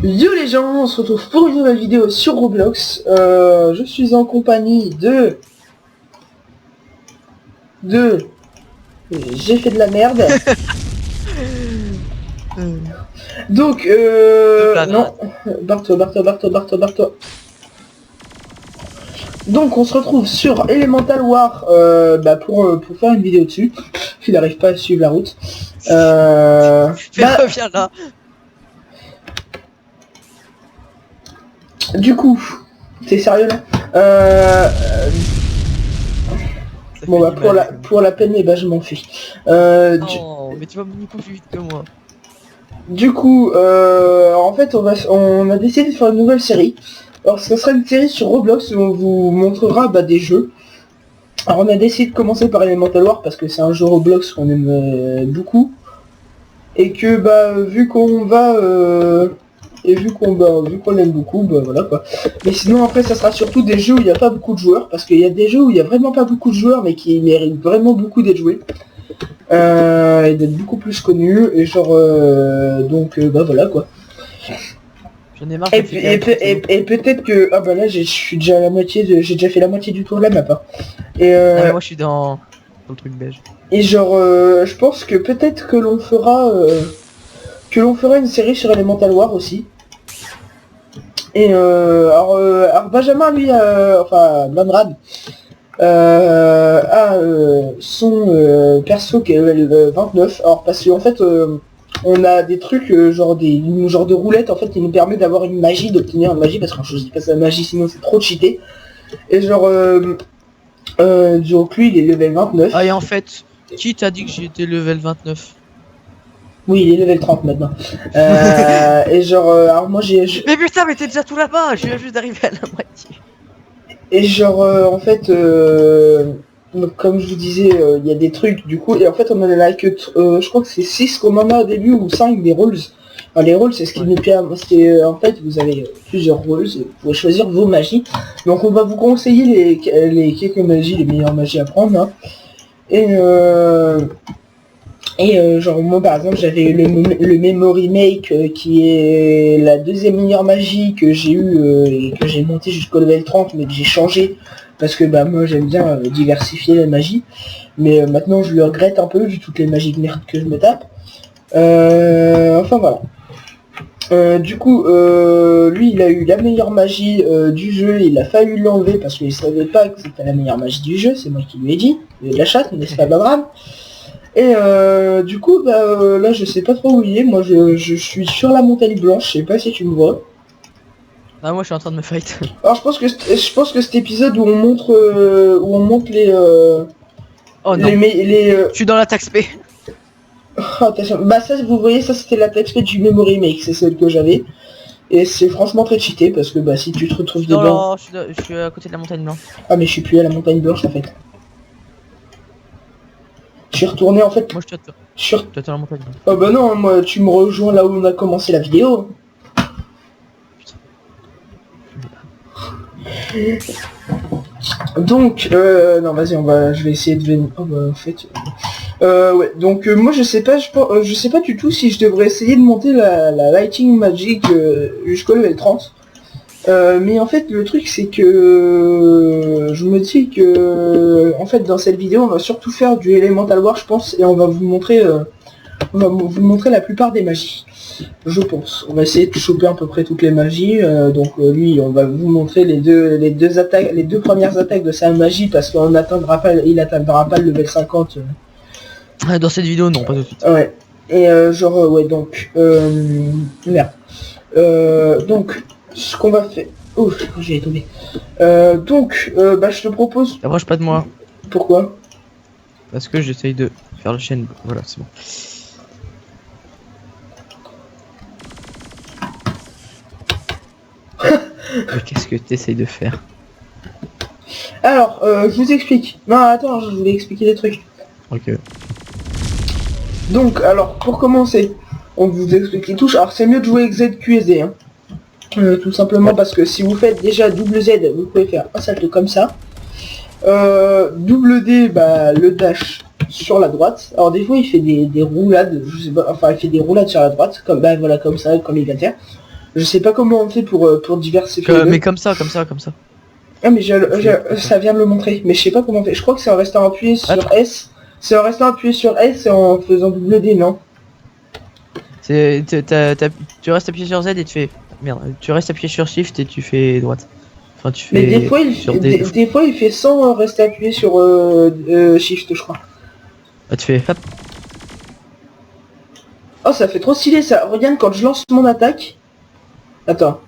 Yo les gens, on se retrouve pour une nouvelle vidéo sur Roblox. Je suis en compagnie de... J'ai fait de la merde. Donc, non. Barre-toi. Donc on se retrouve sur Elemental War pour faire une vidéo dessus. Il n'arrive pas à suivre la route. Reviens là. Du coup, t'es sérieux là? Bon bah pour la peine, bah je m'en fiche. Non, mais tu vas beaucoup plus vite que moi. Du coup, en fait on a décidé de faire une nouvelle série. Alors ce sera une série sur Roblox où on vous montrera des jeux. Alors on a décidé de commencer par Elemental War parce que c'est un jeu Roblox qu'on aime beaucoup. Et que vu qu'on l'aime beaucoup, voilà quoi. Mais sinon après ça sera surtout des jeux où il n'y a pas beaucoup de joueurs, parce qu'il y a des jeux où il n'y a vraiment pas beaucoup de joueurs mais qui méritent vraiment beaucoup d'être joués. Et d'être beaucoup plus connus, et genre voilà quoi. J'en ai marre. Et peut-être que... Ah bah là j'ai déjà fait la moitié du tour de la map. Et moi je suis dans le truc beige. Et genre je pense que peut-être que l'on fera une série sur Elemental War aussi. Et alors Benjamin lui Manrad a son perso qui est level 29. Alors parce qu'en fait on a des trucs genre de roulettes en fait qui nous permet d'avoir une magie, d'obtenir une magie, parce qu'on choisit pas sa magie sinon c'est trop cheaté. Et genre donc lui il est level 29. Ah, et en fait, qui t'a dit que j'étais level 29? Oui, il est level 30 maintenant. Et genre, alors moi j'ai... Mais putain, mais t'es déjà tout là-bas, je viens juste d'arriver à la moitié. Et genre, en fait, donc, comme je vous disais, il y a des trucs, du coup, et en fait on en a que, je crois que c'est 6 qu'on en a au début, ou 5 des rôles. Alors, les rôles, c'est ce qui nous permet, en fait, vous avez plusieurs rôles, vous pouvez choisir vos magies. Donc on va vous conseiller les quelques magies, les meilleures magies à prendre, hein. Et genre moi par exemple j'avais le Memory Make qui est la deuxième meilleure magie que j'ai eu et que j'ai monté jusqu'au level 30, mais que j'ai changé parce que moi j'aime bien diversifier la magie, mais maintenant je le regrette un peu vu toutes les magies de merde que je me tape. Enfin voilà. Du coup lui il a eu la meilleure magie du jeu, il a fallu l'enlever parce qu'il savait pas que c'était la meilleure magie du jeu, c'est moi qui lui ai dit, de la chatte, n'est-ce pas grave. Et du coup là je sais pas trop où il est, moi je suis sur la montagne blanche, je sais pas si tu me vois. Ah, moi je suis en train de me fight. Alors je pense que cet épisode où on montre les Oh non, je suis dans l'attaque spé. Oh, attention. Bah ça vous voyez, ça c'était l'attaque spé du Memory Make, c'est celle que j'avais. Et c'est franchement très cheaté parce que si tu te retrouves dedans... Non, je suis à côté de la montagne blanche. Ah mais je suis plus à la montagne blanche en fait. Je suis retourné en fait. Moi je t'attends à la montagne blanche. Oh bah non, moi tu me rejoins là où on a commencé la vidéo. Donc non vas-y je vais essayer de venir. Oh bah en fait ouais, donc moi je sais pas du tout si je devrais essayer de monter la Lighting Magic jusqu'au level 30. Mais en fait le truc c'est que je me dis que en fait dans cette vidéo on va surtout faire du Elemental War je pense, et on va vous montrer la plupart des magies, je pense. On va essayer de choper à peu près toutes les magies, donc lui on va vous montrer les deux premières attaques de sa magie parce qu'il atteindra pas le level 50. Dans cette vidéo non, pas tout de suite. Ouais. Et ouais donc merde. Donc ce qu'on va faire... Ouf, j'ai tombé. Donc je te propose... Approche pas de moi. Pourquoi? Parce que j'essaye de faire la chaîne. Voilà, c'est bon. Mais qu'est-ce que t'essayes de faire? Alors, je vous explique. Non, attends, je voulais expliquer des trucs. Ok. Donc, alors, pour commencer, on vous explique les touches. Alors, c'est mieux de jouer avec ZQSD, hein. Tout simplement parce que si vous faites déjà double Z, vous pouvez faire un salto comme ça. Double D, le dash sur la droite. Alors des fois il fait des roulades, je sais pas, enfin il fait des roulades sur la droite, comme voilà, comme ça, comme il vient de faire. Je sais pas comment on fait pour diversifier les deux. Mais comme ça, comme ça, comme ça. Ah mais ça vient de le montrer, mais je sais pas comment on fait. Je crois que c'est en restant appuyé sur Attends. S. C'est en restant appuyé sur S et en faisant double D, non? Tu restes appuyé sur Z et tu fais... Merde, tu restes appuyé sur Shift et tu fais droite. Enfin, tu fais... Mais des fois, sur D. des fois il fait sans rester appuyé sur Shift, je crois. Ah, tu fais... Hop. Oh, ça fait trop stylé ça. Regarde quand je lance mon attaque. Attends.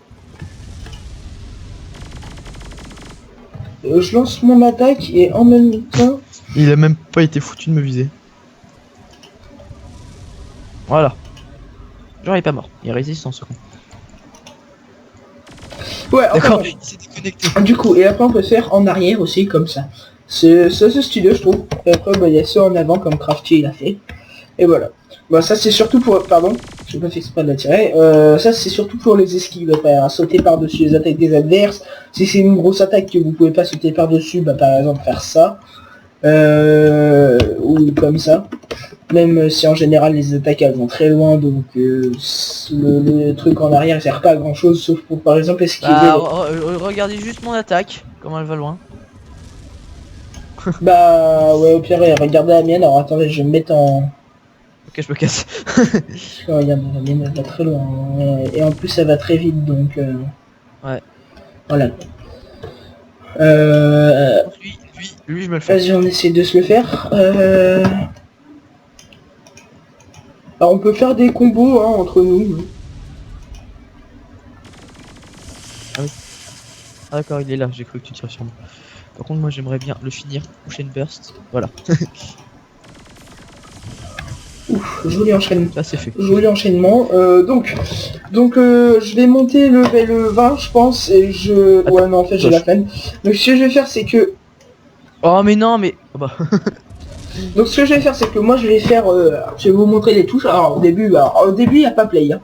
Je lance mon attaque et en même temps... Il a même pas été foutu de me viser. Voilà. Genre il est pas mort, il résiste en seconde. Ouais, enfin, D'accord, bon. il s'est déconnecté. Du coup, et après on peut faire en arrière aussi, comme ça. C'est stylé, je trouve. Et après, bah, il y a ceux en avant, comme Crafty il a fait. Et voilà. Bah ça c'est surtout pour... Pardon, j'ai pas fait exprès de la tirer. Ça c'est surtout pour les esquives, après, hein, sauter par-dessus les attaques des adverses. Si c'est une grosse attaque que vous pouvez pas sauter par-dessus, bah par exemple faire ça. Ou comme ça. Même si en général les attaques elles vont très loin, donc le truc en arrière sert pas à grand chose, sauf pour par exemple esquiver. Bah, regardez juste mon attaque, comment elle va loin. Bah ouais, au pire, regardez la mienne. Alors attendez, je vais me mettre en... Ok, je me casse. Regarde, la mienne elle va très loin. Et en plus elle va très vite, donc... Ouais. Voilà. Lui, je me le fais. Vas-y, on essaie de se le faire. Alors on peut faire des combos hein, entre nous. Ah d'accord, il est là, j'ai cru que tu tires sur moi. Par contre, moi j'aimerais bien le finir, prochaine burst. Voilà. Ouf, joli enchaînement. Là, c'est fait. Joli enchaînement. Donc je vais monter le level 20, je pense, et je... Attends, ouais, non, en fait, j'ai la peine. Donc ce que je vais faire, c'est que... Oh, mais non, mais... Oh, bah. Donc ce que je vais faire, c'est que moi, je vais faire... je vais vous montrer les touches. Alors, au début, il n'y a pas play. Hein.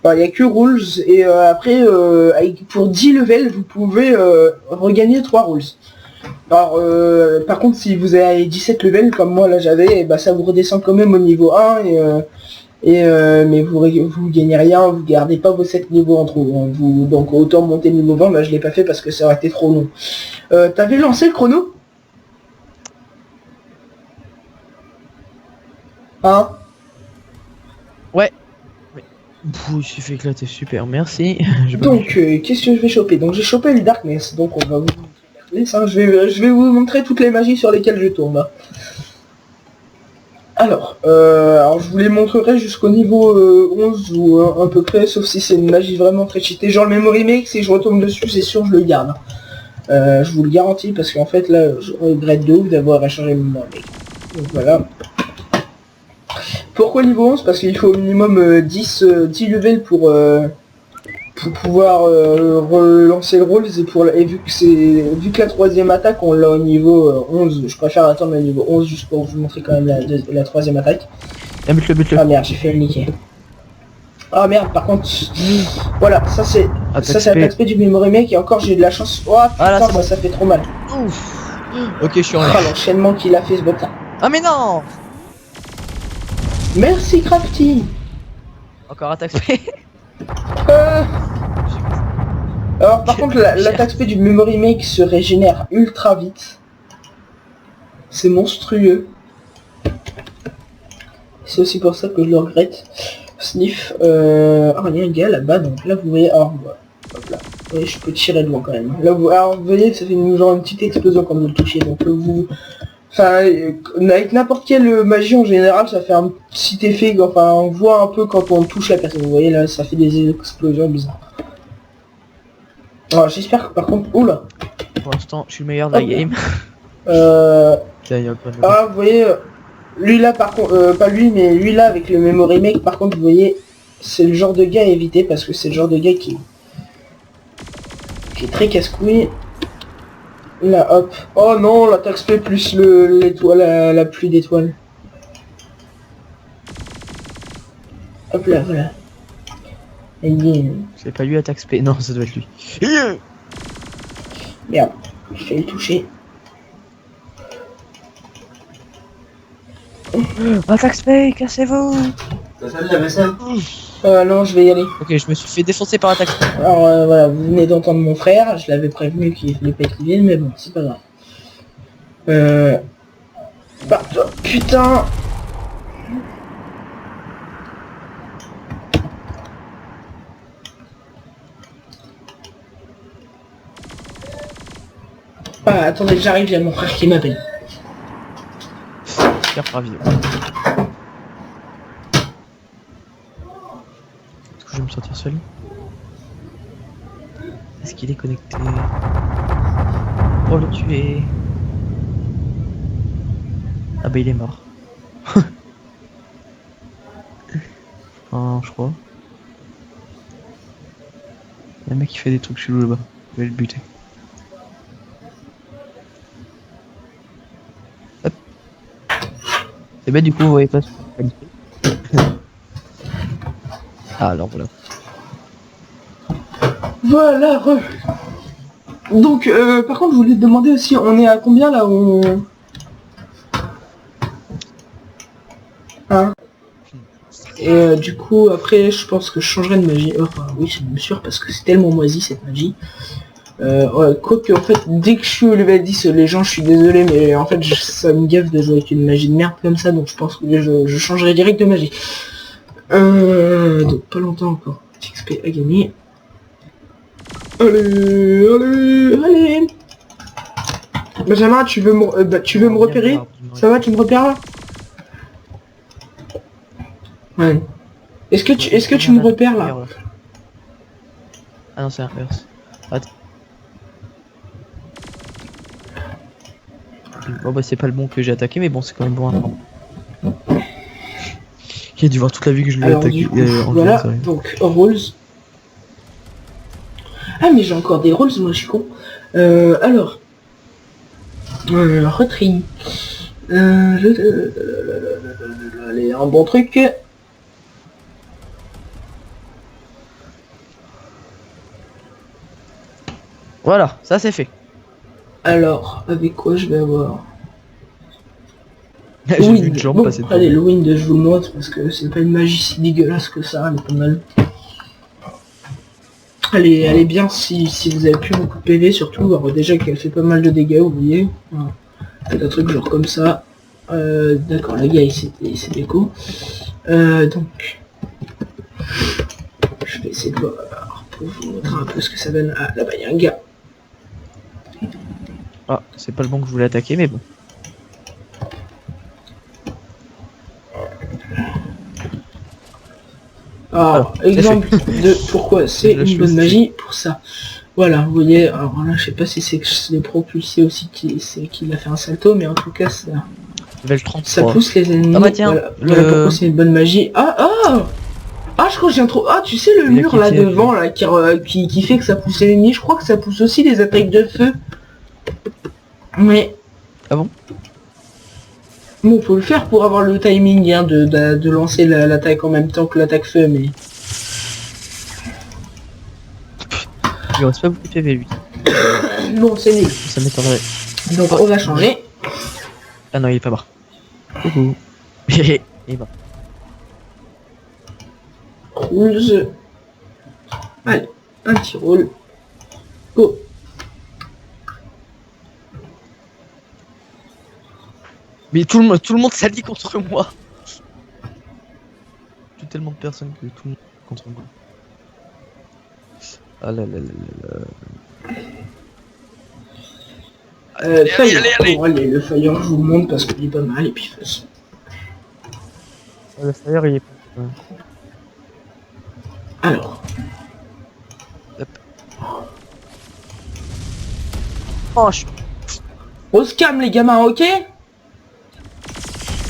Alors, il n'y a que rules, et après, pour 10 levels, vous pouvez regagner 3 rules. Alors, par contre, si vous avez 17 levels, comme moi, là, j'avais, bah, ça vous redescend quand même au niveau 1, mais vous gagnez rien, vous gardez pas vos 7 niveaux entre vous, hein. Donc autant monter le niveau 20, bah je l'ai pas fait parce que ça aurait été trop long. T'avais lancé le chrono? Hein? Ouais. Pff, il s'est fait éclater, super, merci. Donc qu'est-ce que je vais choper? Donc j'ai chopé le Darkness, donc on va vous montrer le Darkness, hein. Je vais vous montrer toutes les magies sur lesquelles je tourne. Hein. Alors je vous les montrerai jusqu'au niveau 11 ou un peu près, sauf si c'est une magie vraiment très cheatée. Genre le Memory Make, si je retombe dessus, c'est sûr je le garde. Je vous le garantis, parce qu'en fait là, je regrette de ouf d'avoir échangé le Memory Make. Donc voilà. Pourquoi niveau 11? Parce qu'il faut au minimum 10 levels pour pouvoir relancer le rôle, et vu que la troisième attaque on l'a au niveau 11, je préfère attendre le niveau 11 juste pour vous montrer quand même la troisième attaque. Ah, bute-le. Ah merde, j'ai fait le niquer. Ah merde, par contre, voilà, ça c'est attaque speed du Memory Make, et encore j'ai eu de la chance. Oh putain, Ah, là, ça fait trop mal. Ouf. Ok, je suis en Ah, l'enchaînement qu'il a fait ce bâtard. Ah, mais non. Merci Crafty. Encore attaque speed. Alors par contre l'attaque speed du Memory Make se régénère ultra vite. C'est monstrueux. C'est aussi pour ça que je le regrette. Sniff. Ah, il y a un gars là-bas, donc là vous voyez. Alors, hop là. Vous voyez, je peux tirer de loin quand même. Là vous voyez, ça fait genre une petite explosion quand vous le touchez. Donc vous. Enfin, avec n'importe quelle magie en général, ça fait un petit effet. Enfin, on voit un peu quand on touche la personne. Vous voyez là, ça fait des explosions bizarres. Alors j'espère que par contre... Oula. Pour l'instant, je suis le meilleur de la game. Ah, vous voyez, lui là par contre, pas lui, mais lui là avec le Memory Make, par contre, vous voyez, c'est le genre de gars à éviter parce que c'est le genre de gars qui est très casse-couille. Là, hop. Oh non, l'attaque spé plus l'étoile, la pluie d'étoiles. Hop là, voilà. C'est pas lui attaque spé, non, ça doit être lui. Merde, je vais le toucher. Attaque spé, cassez-vous. Ça fait de la vaisselle. Non, je vais y aller. Ok, je me suis fait défoncer par attaque. Alors voilà, vous venez d'entendre mon frère, je l'avais prévenu qu'il fallait pas qu'il vienne, mais bon, c'est pas grave. Bah, putain. Ah, attendez, j'arrive, il y a mon frère qui m'appelle. Super ravi. Est-ce que je vais me sentir seul? Est-ce qu'il est connecté? Pour le tuer. Ah bah il est mort. Je crois. Le mec qui fait des trucs chelous là-bas. Je vais le buter. Hop. Et bah du coup vous voyez pas ce qu'on fait. Ah alors voilà. Voilà. Donc, par contre, je voulais te demander aussi, on est à combien là où... Hein? Et du coup, après, je pense que je changerai de magie. Enfin, oui, c'est même sûr, parce que c'est tellement moisi cette magie. Ouais, quoique, en fait, dès que je suis au level 10, les gens, je suis désolé, mais en fait, ça me gaffe de jouer avec une magie de merde comme ça, donc je pense que je changerai direct de magie. Donc, pas longtemps encore. Petit XP à gagner. Allez. Benjamin, tu veux me repérer? Ça va, tu me repères là? Ouais. Est-ce que tu me repères là? Ah non, c'est l'inverse. Attends. Bon bah c'est pas le bon que j'ai attaqué, mais bon c'est quand même bon à prendre. Il a dû voir toute la vie que je l'ai attaqué. Du coup, voilà, donc rolls. Ah mais j'ai encore des rolls, moi je suis con. Alors. Retrait. Allez, un bon truc. Voilà, ça c'est fait. Alors, avec quoi je vais avoir? J'ai vu une jambe passer. Allez, le wind, je vous le montre parce que c'est pas une magie si dégueulasse que ça, elle est pas mal. Elle est bien si vous avez plus beaucoup de PV, surtout. Alors déjà qu'elle fait pas mal de dégâts, vous voyez. Voilà. Un truc genre comme ça. D'accord, le gars il s'est déco. Donc, je vais essayer de voir pour vous montrer un peu ce que ça donne. Ah, là-bas il y a un gars. Ah, c'est pas le bon que je voulais attaquer, mais bon. Alors, exemple de pourquoi c'est une bonne magie pour ça. Voilà, vous voyez, alors là, je sais pas si c'est que les propulsés aussi qui a fait un salto, mais en tout cas, ça, level 33. Ça pousse les ennemis. Ah bah tiens, voilà pourquoi c'est une bonne magie. Ah, je crois que j'ai un trop... Ah, tu sais, le mur là devant, là, qui fait que ça pousse les ennemis, je crois que ça pousse aussi les attaques de feu. Mais... Ah bon? Bon, faut le faire pour avoir le timing hein, de lancer l'attaque en même temps que l'attaque feu, mais... Il reste pas beaucoup de PV lui. Bon, c'est nul. Ça m'étonnerait. Donc on va changer. Ah non, il est pas mort. Coucou. Il est mort. Rolls. Allez, un petit roll. Go. Mais tout le monde s'allie contre moi. J'ai tellement de personnes que tout le monde contre moi. Ah là là là là. Fire. Bon, allez, le fire, je vous le montre parce qu'il est pas mal et puis de toute façon. Le fire il est pas. Alors. Hop. Oh, On se calme les gamins, ok?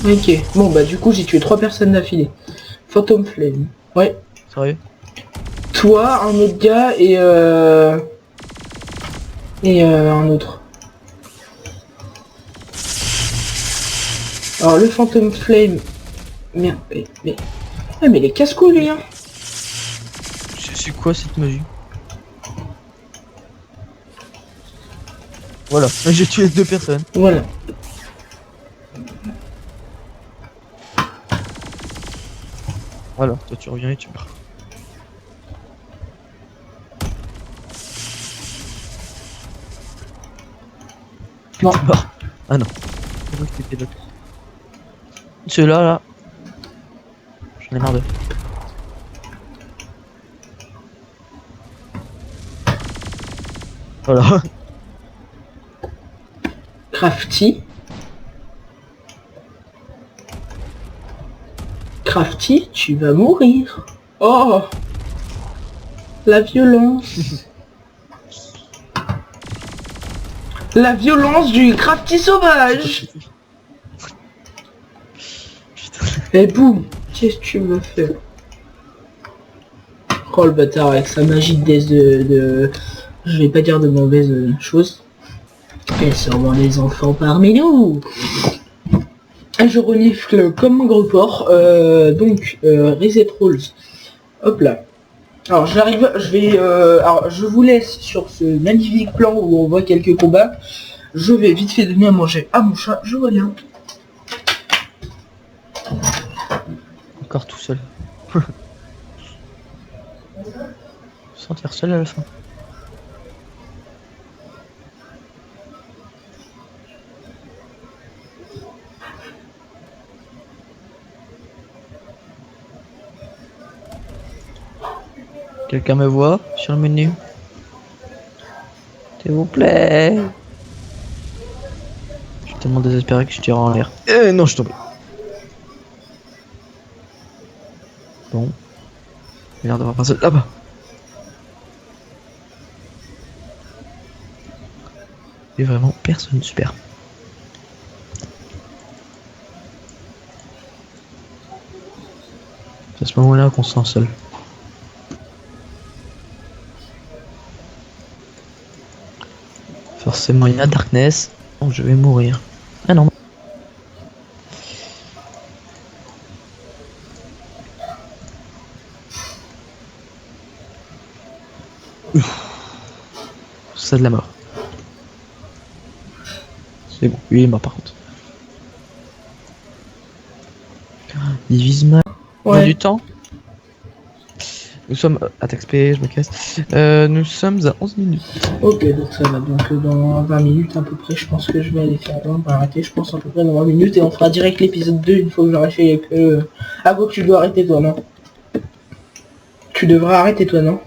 Ok, bon bah du coup j'ai tué 3 personnes d'affilée. Phantom Flame. Ouais. Sérieux? Toi, un autre gars et un autre. Alors le Phantom Flame. Merde, mais les casse-couilles lui hein. C'est quoi cette magie? Voilà, j'ai tué 2 personnes. Voilà. Voilà, toi tu reviens et tu meurs. Non. T'es mort. Ah non. C'est vrai que c'était l'autre. Ceux-là, là. J'en ai marre d'eux. Voilà. Crafty. Crafty, tu vas mourir. Oh, la violence. La violence du Crafty sauvage. Putain. Et boum, qu'est-ce que tu me fais? Oh le bâtard avec sa magie de... Je vais pas dire de mauvaises choses. Et sûrement les enfants parmi nous. Je renifle comme un gros porc. Donc, Reset Rolls. Hop là. Alors j'arrive, je vais... alors je vous laisse sur ce magnifique plan où on voit quelques combats. Je vais vite fait donner à manger à mon chat. Je reviens. Encore tout seul. Se sentir seul à la fin. Quelqu'un me voit sur le menu? S'il vous plaît. Je suis tellement désespéré que je tire en l'air. Non, je suis tombé. Bon. Il a l'air d'avoir personne là-bas. Et vraiment personne, super. C'est à ce moment-là qu'on se sent seul. Forcément il y a Darkness, donc je vais mourir. Ah non. C'est de la mort. C'est bon, lui il est mort par contre. Il vise mal. Ouais. Du temps. Nous sommes à XP, je me casse. Nous sommes à 11 minutes. Ok, donc ça va. Donc dans 20 minutes à peu près, je pense que je vais aller faire... On va arrêter, je pense, à peu près dans 20 minutes. Et on fera direct l'épisode 2 une fois que j'aurai fait... Ah bon, tu dois arrêter toi, non? Tu devrais arrêter toi, non?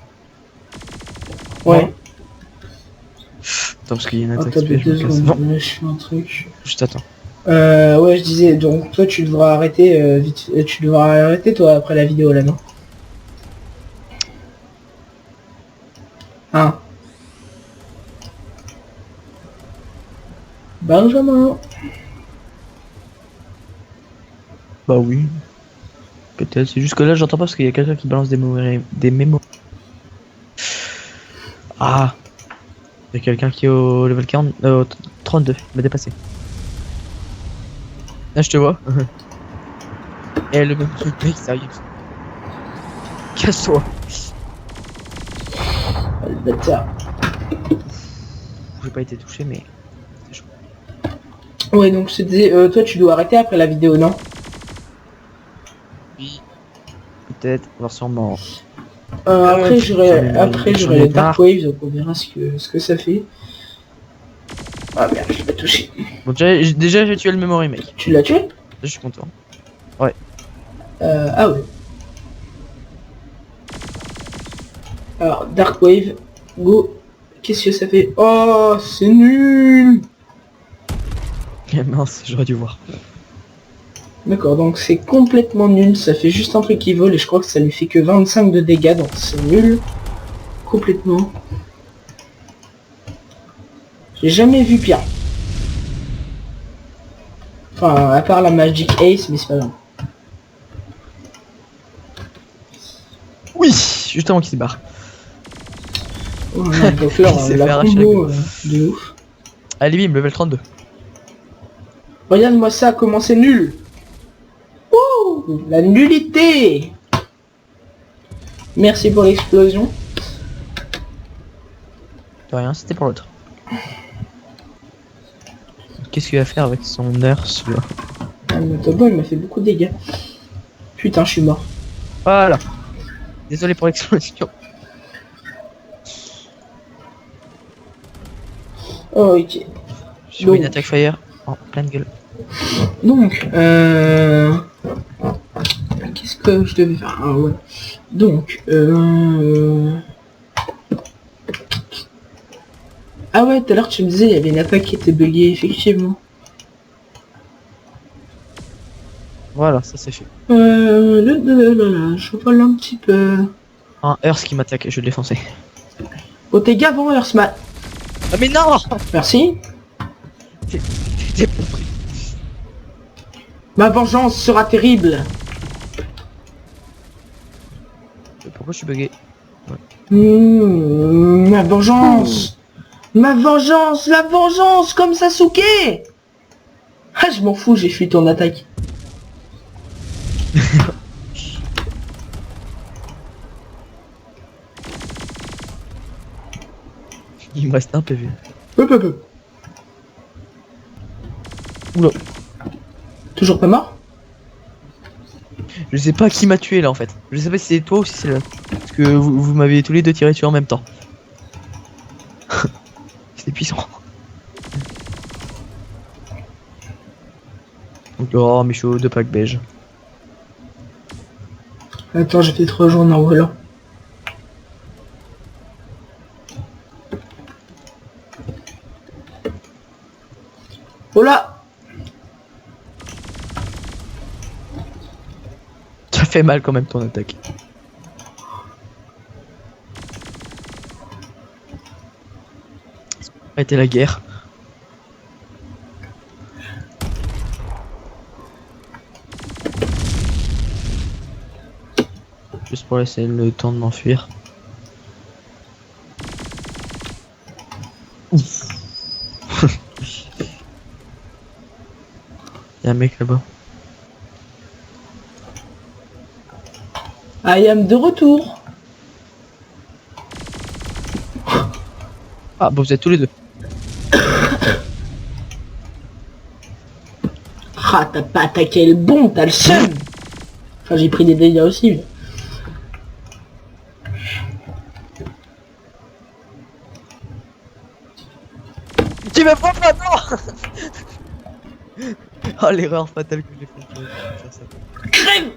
Ouais. Attends, parce qu'il y a une Attends, attaque XP, je me casse. secondes, Bon, je fais un truc. juste attends. Ouais, je disais, donc toi tu devras arrêter vite, tu devras arrêter toi après la vidéo là, non? Hein? Benjamin. Bah oui. Peut-être, c'est juste que là j'entends pas parce qu'il y a quelqu'un qui balance des mémos. Ah, il y a quelqu'un qui est au level 40, 32, il m'a dépassé. Là je te vois. Et le même truc, mec, sérieux. Casse-toi. Ah, le bâtard. J'ai pas été touché, mais c'est chaud. Ouais, donc je te disais, toi tu dois arrêter après la vidéo, non? Oui. Peut-être, voir sûrement. Après j'aurai j'en ai les marre. Dark Waves, donc on verra ce que ça fait. Ah merde, je l'ai pas touché. Bon, déjà j'ai tué le memory, mec. Tu l'as tué? Là, je suis content. Ah ouais. Alors, Dark Wave, go. Qu'est-ce que ça fait? Oh, c'est nul! Eh mince, j'aurais dû voir. D'accord, donc c'est complètement nul, ça fait juste un truc qui vole et je crois que ça lui fait que 25 de dégâts, donc c'est nul. Complètement. J'ai jamais vu pire. Enfin, à part la Magic Ace, mais c'est pas grave. Oui, juste avant qu'il se barre. Oh, non, donc là, Il s'est la fait arracher combo de ouf. Allez, bim, level 32. Regarde-moi ça, comment c'est nul! Ouh, la nullité! Merci pour l'explosion. De rien, c'était pour l'autre. Qu'est-ce qu'il va faire avec son nurse là? Ah, mais Tobo, il m'a fait beaucoup de dégâts. Putain, je suis mort. Voilà. Désolé pour l'explosion. Ok. J'ai eu une Donc. attaque fire en pleine gueule. Donc, qu'est-ce que je devais faire? Ah ouais. Donc, ah ouais, tout à l'heure tu me disais il y avait une attaque qui était buggée, effectivement. Voilà, ça c'est fait. Je vole un petit peu. Un Earth qui m'attaque, je vais le défoncer. Oh, t'es gavant, Earthman. Ah mais non. Merci. T'es pas pris. Ma vengeance sera terrible. Pourquoi je suis bugué? Ma vengeance. Ma vengeance, la vengeance, comme Sasuke. Ah, je m'en fous, j'ai fui ton attaque. Il me reste un PV. Hop, hop, hop. Oula. Toujours pas mort? Je sais pas qui m'a tué là en fait. Je sais pas si c'est toi ou si c'est là. Parce que vous m'avez tous les deux tiré dessus en même temps. C'était puissant. Oh mais chaud, 2 packs beige. Attends, je vais te rejoindre en volant. Oh là! Ça fait mal quand même ton attaque. Arrêtez la guerre. Juste pour laisser le temps de m'enfuir. Ouf. Y'a un mec là-bas. I am de retour. Ah bon, vous êtes tous les deux. Ah, t'as pas attaqué le bon, t'as le seum. Enfin, j'ai pris des dégâts aussi. Mais... Tu me prends pas, non. Oh l'erreur fatale que j'ai fait. Crève!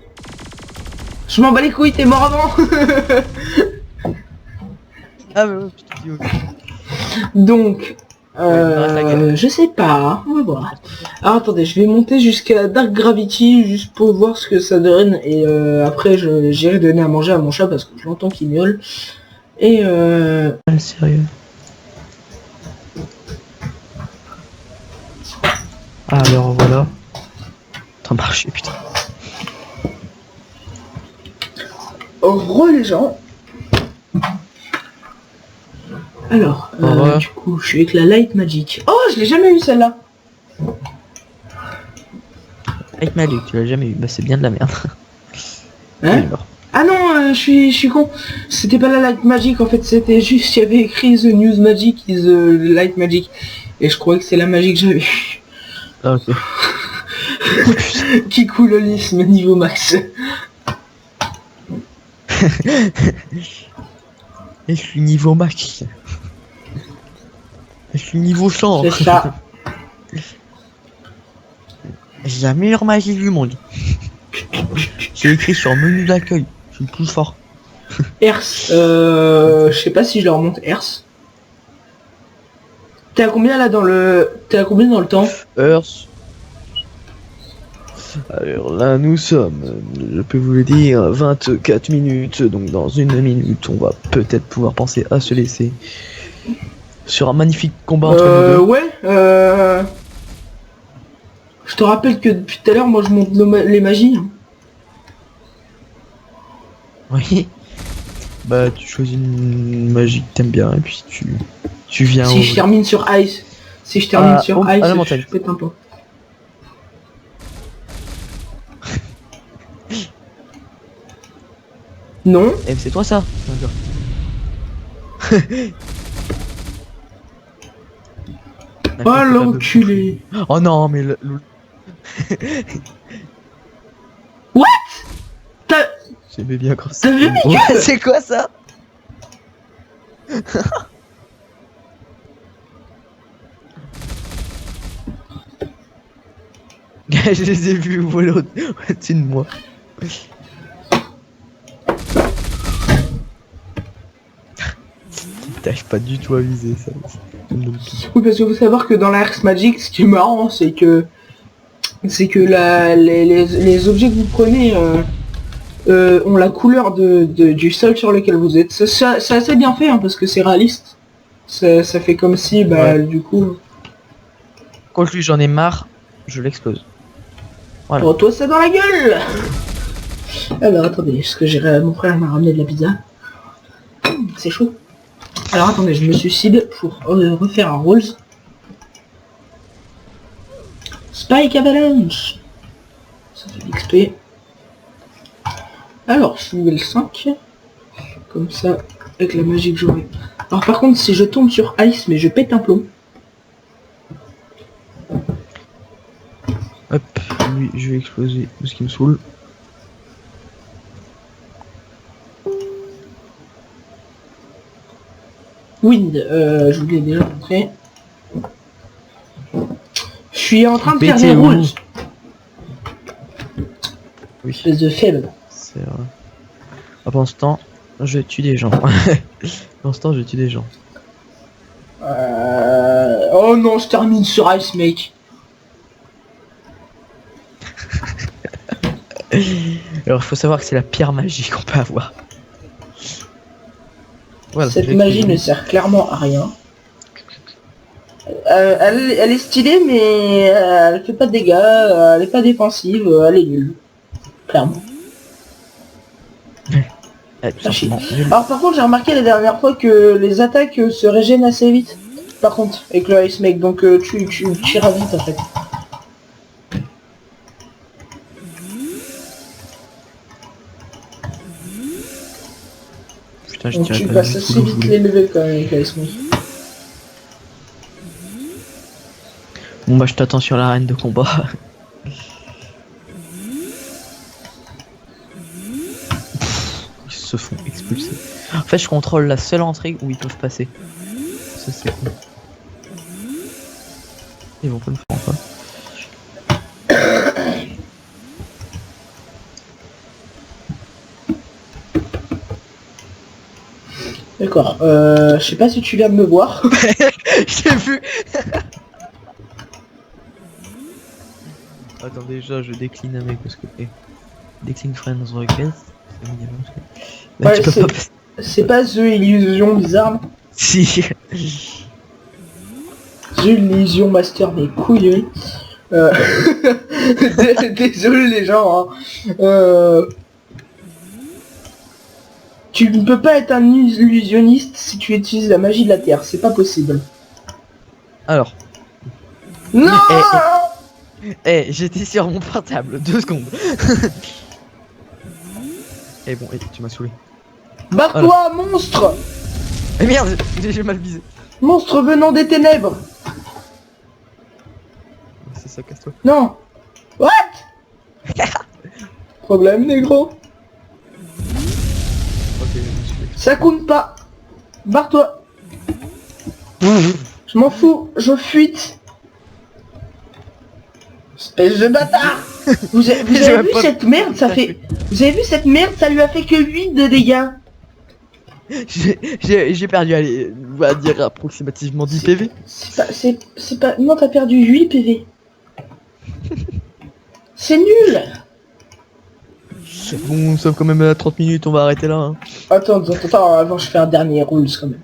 Je m'en bats les couilles, t'es mort avant. Ah mais ouais, putain, dis ok. Donc, Ouais, je sais pas, on va voir. Alors attendez, je vais monter jusqu'à Dark Gravity juste pour voir ce que ça donne et après j'irai donner à manger à mon chat parce que je l'entends qu'il miaule. Et Ah, sérieux. Ah, alors voilà. T'as marché putain. les gens. Alors, Ouais. du coup, je suis avec la Light Magic. Oh, je l'ai jamais eu celle-là. Avec Malik, tu l'as jamais eu. Bah c'est bien de la merde. Il Hein? est mort. Ah non, je suis con. C'était pas la Light Magic, en fait, c'était juste, il y avait écrit The News Magic is the Light Magic. Et je croyais que c'est la magie que j'avais eue. Ah ok. Qui coulolisme niveau max. Et je suis niveau max. Je suis niveau 100. C'est ça. J'ai la meilleure magie du monde. J'ai écrit sur menu d'accueil. Je suis le plus fort. Ers, je sais pas si je leur monte Ers. T'es à combien là dans le... T'es à combien dans le temps? Earth. Alors là nous sommes, je peux vous le dire, 24 minutes. Donc dans une minute on va peut-être pouvoir penser à se laisser sur un magnifique combat entre nous deux. Ouais, je te rappelle que depuis tout à l'heure, moi je monte les magies. Hein. Oui. Bah tu choisis une magie que t'aimes bien et puis tu viens Si je termine sur Ice, si je termine sur à la Ice, montagne. je pète un peu. Non. Eh c'est toi ça. D'accord. Oh l'enculé. Oh non mais le... What? T'as... J'aimais bien quand T'as vu, Ouais, c'est quoi ça? Je les ai vus voler au-dessus de moi. T'arrives pas du tout à viser ça. Oui, parce qu'il faut savoir que dans la Ars Magic, ce qui est marrant, c'est que les objets que vous prenez ont la couleur du sol sur lequel vous êtes. C'est assez bien fait, hein, parce que c'est réaliste. Ça fait comme si, bah, Ouais. du coup... Quand lui j'en ai marre, je l'explose. Voilà. Oh, toi, ça dans la gueule. Alors, attendez, parce que mon frère m'a ramené de la pizza. C'est chaud. Alors, attendez, je me suicide pour refaire un Rolls. Spike Avalanche. Ça fait l'XP. Alors, je suis level 5. Comme ça, avec la magie que j'aurai. Alors par contre, si je tombe sur Ice, mais je pète un plomb. Hop, lui je vais exploser ce qui me saoule. Wind, je vous l'ai déjà montré. Je suis en train de faire des BTO. rules. Oui, Espèce de faible. c'est vrai. Ah, pendant ce temps, je tue des gens. Pendant ce temps, je tue des gens. Oh non, je termine sur Ice, mec. Alors il faut savoir que c'est la pire magie qu'on peut avoir. Voilà, Cette j'ai magie explosé. ne sert clairement à rien. Elle est stylée, mais elle fait pas de dégâts, elle est pas défensive, elle est nulle. Clairement. Tout simplement. Alors par contre, j'ai remarqué la dernière fois que les attaques se régènent assez vite. Par contre, avec le Ice Mec, donc tu tires vite en fait. Putain, je Donc dirais tu pas passes du tout assez comme je vite voulais. les levels quand même avec le Ice Mec. Bon bah je t'attends sur l'arène de combat. Ils se font expulser. En fait je contrôle la seule entrée où ils peuvent passer. Ça c'est cool. Ils vont pas me faire enfin. D'accord, je sais pas si tu viens de me voir. J'ai vu. Attends déjà je décline un mec parce que décline friends request. C'est minimum. Là, Ouais, tu peux pas passer. c'est pas The Illusion bizarre. Si. The Illusion Master des couilles. Désolé les gens. Hein. Tu ne peux pas être un illusionniste si tu utilises la magie de la Terre, c'est pas possible. Alors. Non. J'étais sur mon portable, 2 secondes. Eh bon, tu m'as saoulé. Barre-toi, monstre. Eh merde, j'ai mal visé. Monstre venant des ténèbres. C'est ça, casse-toi. Non. What? Problème, négro. Ok, je me suis fait. Ça compte pas. Barre-toi. Je m'en fous, je fuite. Espèce de bâtard. Vous avez vu cette merde, ça fait... Vous avez vu cette merde, ça lui a fait que 8 de dégâts. J'ai perdu, allez, on va dire approximativement 10 PV. C'est pas... Non, t'as perdu 8 PV. C'est nul. Bon, nous sommes quand même à 30 minutes, on va arrêter là. Hein. Attends, avant je fais un dernier rules quand même.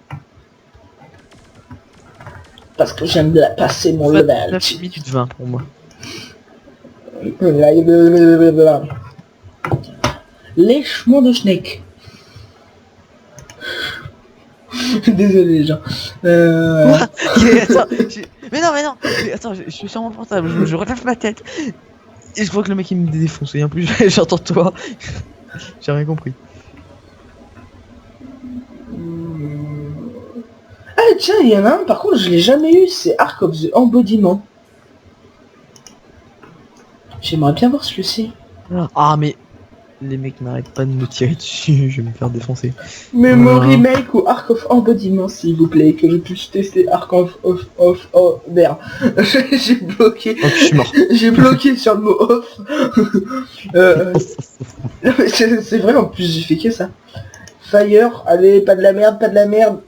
Parce que j'aime bien passer mon level. 9 minutes 20 pour moi. Lèchement de Schneck. Désolé les gens. Quoi Attends, mais non, attends, je suis sur mon portable, je relève ma tête. Et je vois que le mec il me défonce, et en plus j'entends toi. J'ai rien compris. Ah tiens, il y en a un, par contre je l'ai jamais eu, c'est Arc of the Embodiment. J'aimerais bien voir ce que c'est. Ah mais Les mecs n'arrêtent pas de me tirer dessus, je vais me faire défoncer. Memory Make ou Arc of Embodiment, s'il vous plaît, que je puisse tester Arc of oh merde. J'ai bloqué. Oh, je suis mort. J'ai bloqué sur le mot off. Non, mais c'est vrai, en plus j'ai fait que ça. Fire, allez, pas de la merde, pas de la merde.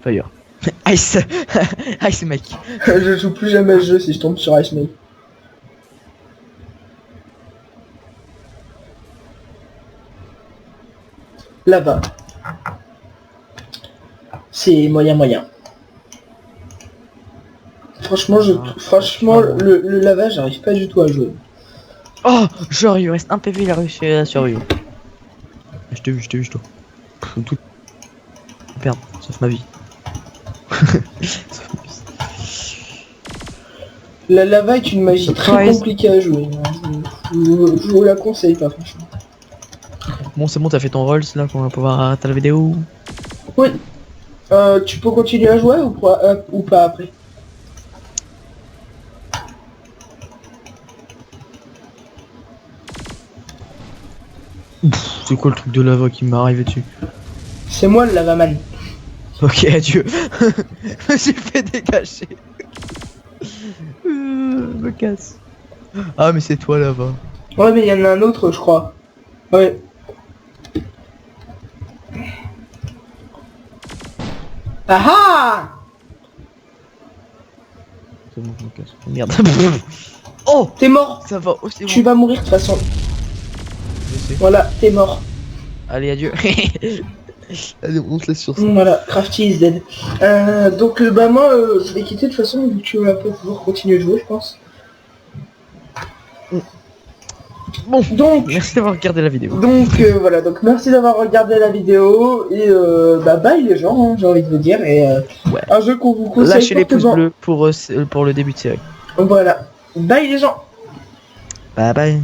Fire. Ice. Ice mec. Je joue plus jamais à ce jeu si je tombe sur Ice Mate. Lava. C'est moyen. Franchement, le lava, j'arrive pas du tout à jouer. Oh, genre il reste un PV, il a réussi à survivre. Je t'ai vu, toi. Tout perdre, sauf ma vie. Sauf ma vie. La lava est une magie très compliquée à jouer. Je vous la conseille pas, franchement. Bon, c'est bon, t'as fait ton rôle, c'est là qu'on va pouvoir arrêter la vidéo. Oui. Tu peux continuer à jouer ou pas après? C'est quoi le truc de lava qui m'est arrivé dessus? C'est moi le lavaman. Ok, adieu. Je me suis fait dégager. Me casse. Ah, mais c'est toi là-bas. Ouais, mais il y en a un autre, je crois. Ouais. Ah ah! C'est bon, je me casse. Merde. Oh! T'es mort! Ça va, oh, c'est bon. Tu vas mourir de toute façon. Je sais. Voilà, t'es mort. Allez, adieu. Allez, on se laisse sur ça. Voilà, Crafty is dead. Donc bah moi je vais quitter de toute façon, vu que tu vas pas pouvoir continuer de jouer, je pense. Bon, donc merci d'avoir regardé la vidéo. Donc voilà, donc merci d'avoir regardé la vidéo et bah bye les gens, hein, j'ai envie de vous dire, et ouais. Un jeu qu'on vous conseille. Lâchez les pouces bleus pour le début de série. Voilà, bye les gens. Bye bye.